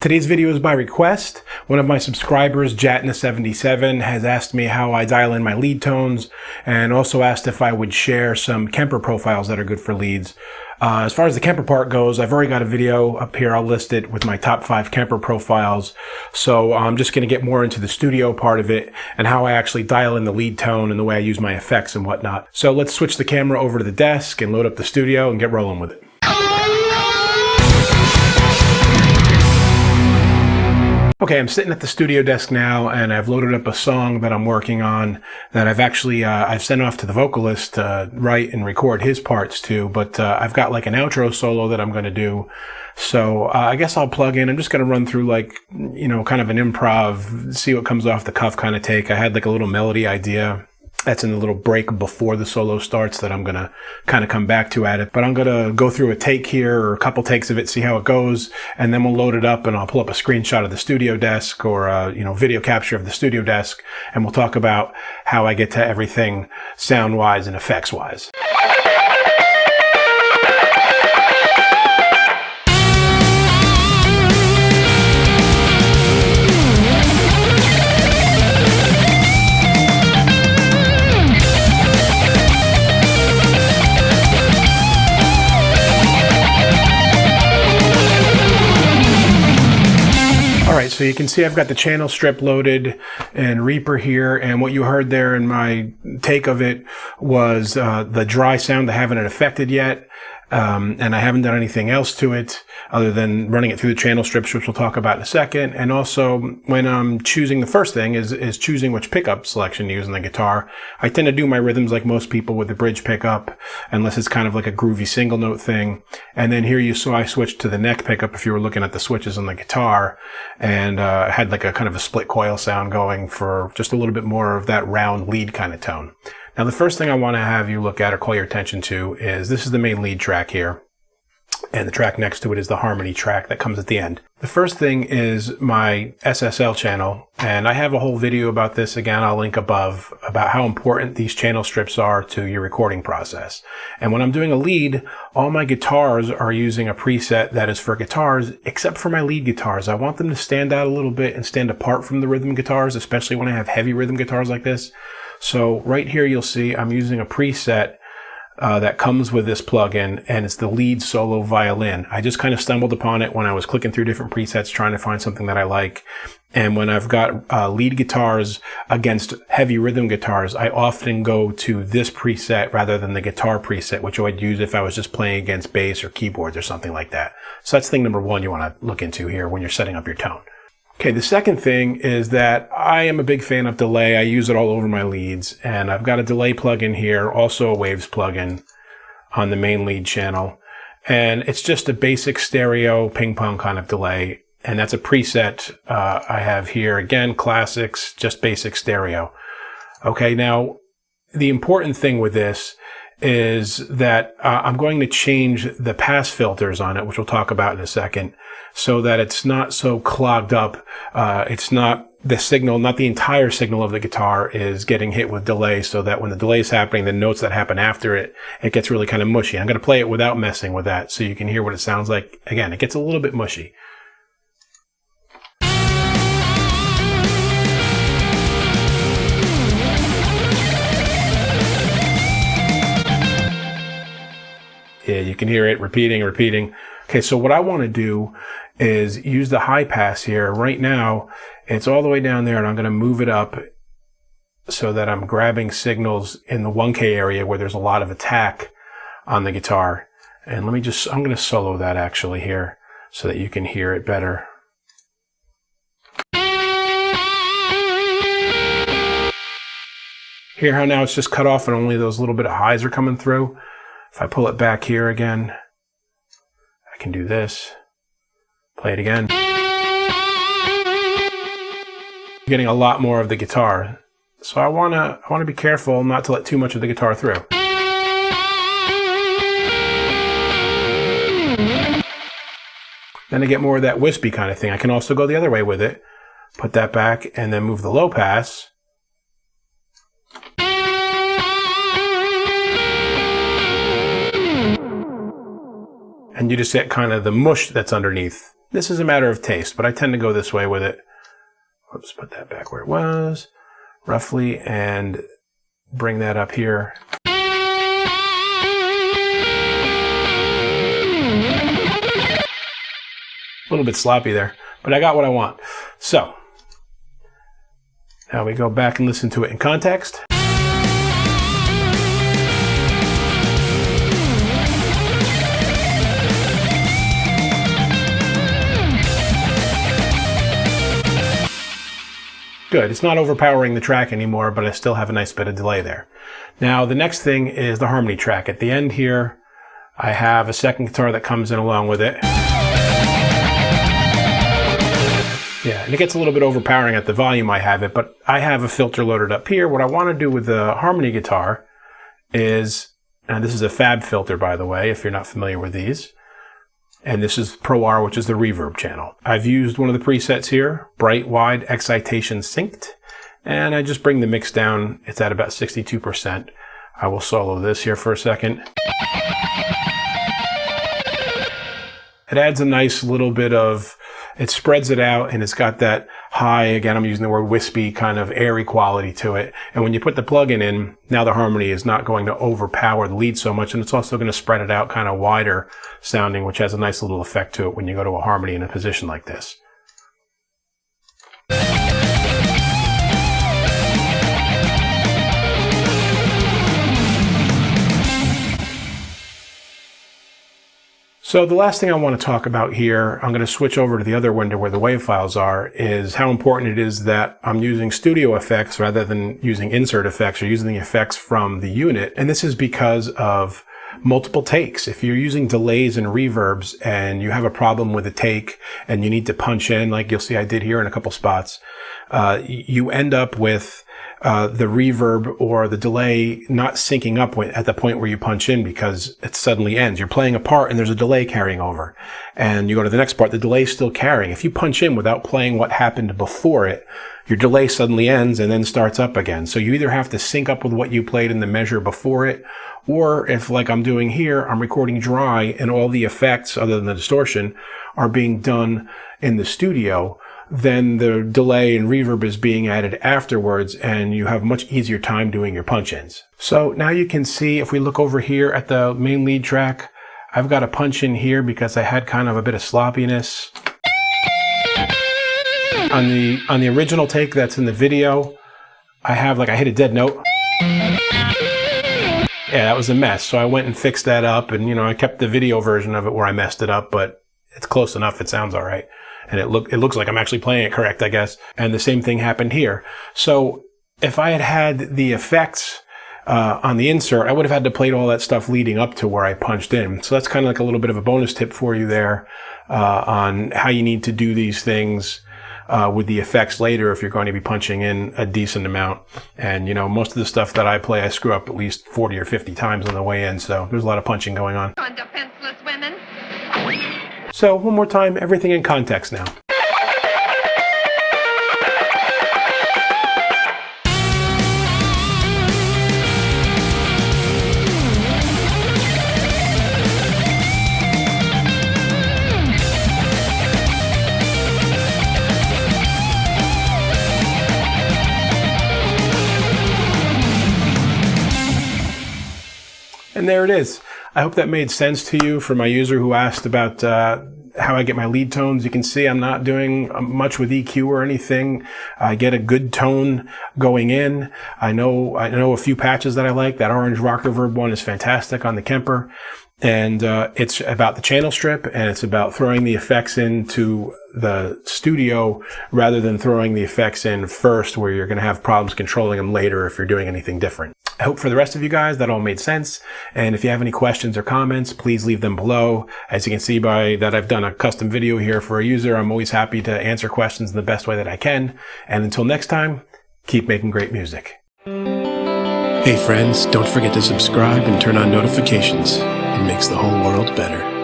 Today's video is by request. One of my subscribers, Jatna77, has asked me how I dial in my lead tones and also asked if I would share some Kemper profiles that are good for leads. As far as the Kemper part goes, I've already got a video up here. I'll list it with my top 5 Kemper profiles. So I'm just going to get more into the studio part of it and how I actually dial in the lead tone and the way I use my effects and whatnot. So let's switch the camera over to the desk and load up the studio and get rolling with it. Okay, I'm sitting at the studio desk now, and I've loaded up a song that I'm working on that I've sent off to the vocalist to write and record his parts too, but I've got like an outro solo that I'm going to do. So I guess I'll plug in. I'm just going to run through like, kind of an improv, see what comes off the cuff kind of take. I had like a little melody idea that's in the little break before the solo starts that I'm going to kind of come back to at it. But I'm going to go through a take here or a couple takes of it, see how it goes, and then we'll load it up and I'll pull up a screenshot of the studio desk or a, video capture of the studio desk, and we'll talk about how I get to everything sound-wise and effects-wise. Alright, so you can see I've got the channel strip loaded and Reaper here, and what you heard there in my take of it was the dry sound. I haven't affected yet, and I haven't done anything else to it other than running it through the channel strips, which we'll talk about in a second. And also, when I'm choosing, the first thing is choosing which pickup selection to use on the guitar. I tend to do my rhythms like most people with the bridge pickup, unless it's kind of like a groovy single note thing. And then here you saw I switched to the neck pickup if you were looking at the switches on the guitar, and had like a kind of a split coil sound going for just a little bit more of that round lead kind of tone. Now, the first thing I want to have you look at or call your attention to is this is the main lead track here, and the track next to it is the harmony track that comes at the end. The first thing is my SSL channel, and I have a whole video about this. Again, I'll link above, about how important these channel strips are to your recording process. And when I'm doing a lead, all my guitars are using a preset that is for guitars, except for my lead guitars. I want them to stand out a little bit and stand apart from the rhythm guitars, especially when I have heavy rhythm guitars like this. So right here you'll see I'm using a preset that comes with this plugin, and it's the lead solo violin. I just kind of stumbled upon it when I was clicking through different presets trying to find something that I like. And when I've got lead guitars against heavy rhythm guitars, I often go to this preset rather than the guitar preset, which I would use if I was just playing against bass or keyboards or something like that. So that's thing number one you want to look into here when you're setting up your tone. Okay, the second thing is that I am a big fan of delay. I use it all over my leads, and I've got a delay plugin here, also a waves plugin on the main lead channel. And it's just a basic stereo ping pong kind of delay. And that's a preset I have here. Again, classics, just basic stereo. Okay, now the important thing with this is that I'm going to change the pass filters on it, which we'll talk about in a second, so that it's not so clogged up. It's not the signal, not the entire signal of the guitar is getting hit with delay, so that when the delay is happening, the notes that happen after it, it gets really kind of mushy. I'm going to play it without messing with that so you can hear what it sounds like. Again, it gets a little bit mushy. Yeah, you can hear it repeating. Okay, so what I want to do is use the high pass here. Right now, it's all the way down there, and I'm going to move it up so that I'm grabbing signals in the 1K area where there's a lot of attack on the guitar. And I'm going to solo that actually here so that you can hear it better. Hear how now it's just cut off and only those little bit of highs are coming through? If I pull it back here again, I can do this. Play it again. You're getting a lot more of the guitar. So I want to be careful not to let too much of the guitar through. Then I get more of that wispy kind of thing. I can also go the other way with it. Put that back and then move the low pass. And you just get kind of the mush that's underneath. This is a matter of taste, but I tend to go this way with it. Let's put that back where it was, roughly, and bring that up here. A little bit sloppy there, but I got what I want. So, now we go back and listen to it in context. Good, it's not overpowering the track anymore, but I still have a nice bit of delay there. Now, the next thing is the harmony track. At the end here, I have a second guitar that comes in along with it. Yeah, and it gets a little bit overpowering at the volume I have it, but I have a filter loaded up here. What I want to do with the harmony guitar is, and this is a Fab filter, by the way, if you're not familiar with these. And this is Pro R, which is the reverb channel. I've used one of the presets here, bright, wide, excitation synced. And I just bring the mix down. It's at about 62%. I will solo this here for a second. It adds a nice little bit of, it spreads it out, and it's got that high, again, I'm using the word wispy, kind of airy quality to it. And when you put the plugin in, now the harmony is not going to overpower the lead so much, and it's also going to spread it out kind of wider sounding, which has a nice little effect to it when you go to a harmony in a position like this. So the last thing I want to talk about here, I'm going to switch over to the other window where the wave files are, is how important it is that I'm using studio effects rather than using insert effects or using the effects from the unit. And this is because of multiple takes. If you're using delays and reverbs and you have a problem with a take and you need to punch in, like you'll see I did here in a couple spots, you end up with the reverb or the delay not syncing up at the point where you punch in because it suddenly ends. You're playing a part and there's a delay carrying over. And you go to the next part, the delay's still carrying. If you punch in without playing what happened before it, your delay suddenly ends and then starts up again. So you either have to sync up with what you played in the measure before it, or if, like I'm doing here, I'm recording dry and all the effects other than the distortion are being done in the studio, then the delay and reverb is being added afterwards, and you have much easier time doing your punch-ins. So now you can see, if we look over here at the main lead track, I've got a punch in here because I had kind of a bit of sloppiness. On the original take that's in the video, I hit a dead note. Yeah, that was a mess. So I went and fixed that up, and I kept the video version of it where I messed it up, but it's close enough. It sounds all right. And it looks like I'm actually playing it correct, I guess. And the same thing happened here. So if I had had the effects on the insert, I would have had to play all that stuff leading up to where I punched in. So that's kind of like a little bit of a bonus tip for you there on how you need to do these things with the effects later if you're going to be punching in a decent amount. And, most of the stuff that I play, I screw up at least 40 or 50 times on the way in. So there's a lot of punching going on. On defenseless women. So one more time, everything in context now. And there it is. I hope that made sense to you. For my user who asked about how I get my lead tones, you can see I'm not doing much with EQ or anything. I get a good tone going in. I know a few patches that I like. That orange rock reverb one is fantastic on the Kemper. And it's about the channel strip, and it's about throwing the effects into the studio rather than throwing the effects in first, where you're going to have problems controlling them later if you're doing anything different. I hope for the rest of you guys that all made sense. And if you have any questions or comments, please leave them below. As you can see by that I've done a custom video here for a user, I'm always happy to answer questions in the best way that I can. And until next time, keep making great music. Hey friends, don't forget to subscribe and turn on notifications. It makes the whole world better.